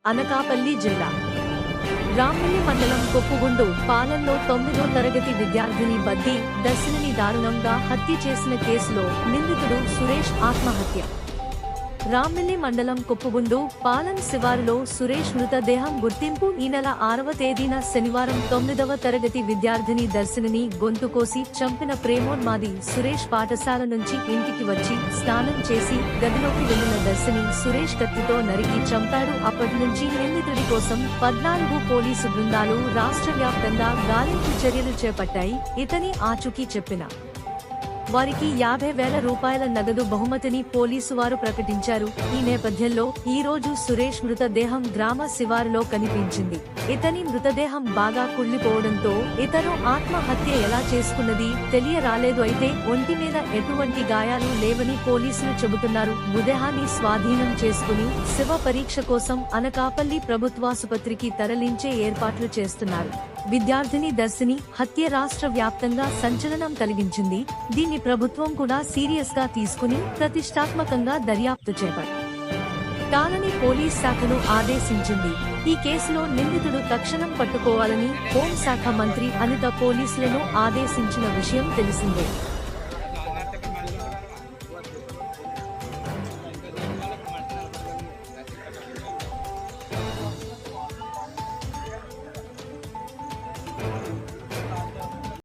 అనకాపల్లి జిల్లా రామ్మిల్లి మండలం కొప్పుగుండు పాలెంలో 9వ తరగతి విద్యార్థిని బద్ది దర్శినిని దారుణంగా హత్య చేసిన కేసులో నిందితుడు సురేష్ ఆత్మహత్య. రామ్మిల్లి మండలం కొప్పుగుండు పాలెం శివారులో సురేష్ మృతదేహం గుర్తింపు. ఈ నెల 6వ తేదీన శనివారం 9వ తరగతి విద్యార్థిని దర్శినిని గొంతు కోసి చంపిన ప్రేమోన్మాది సురేష్ పాఠశాల నుంచి ఇంటికి వచ్చి స్నానం చేసి గదిలోకి వెళ్లిన దర్శిని సురేష్ కత్తితో నరికి చంపాడు. అప్పటి నుంచి నిందితుడి కోసం 14 పోలీసు బృందాలు రాష్ట్ర వ్యాప్తంగా గాలింపు చర్యలు చేపట్టాయి. ఇతని ఆచూకీ చెప్పిన వారికి 50,000 రూపాయల నగదు బహుమతిని పోలీసు వారు ప్రకటించారు. ఈ నేపథ్యంలో ఈ రోజు సురేష్ మృతదేహం గ్రామ శివారులో కనిపించింది. ఇతని మృతదేహం బాగా కుళ్లిపోవడంతో ఇతను ఆత్మహత్య ఎలా చేసుకున్నది తెలియరాలేదు. అయితే ఒంటి మీద ఎటువంటి గాయాలు లేవని పోలీసులు చెబుతున్నారు. మృతదేహాన్ని స్వాధీనం చేసుకుని శవ పరీక్ష కోసం అనకాపల్లి ప్రభుత్వాసుపత్రికి తరలించే ఏర్పాట్లు చేస్తున్నారు. విద్యార్థిని దర్శిని హత్య రాష్ట్ర వ్యాప్తంగా సంచలనం కలిగించింది. దీన్ని ప్రభుత్వం కూడా సీరియస్ గా తీసుకుని ప్రతిష్టాత్మకంగా దర్యాప్తు చేపట్టాలని పోలీస్ శాఖను ఆదేశించింది. ఈ కేసులో నిందితుడు తక్షణం పట్టుకోవాలని హోంశాఖ మంత్రి అనిత పోలీసులను ఆదేశించిన విషయం తెలిసిందే.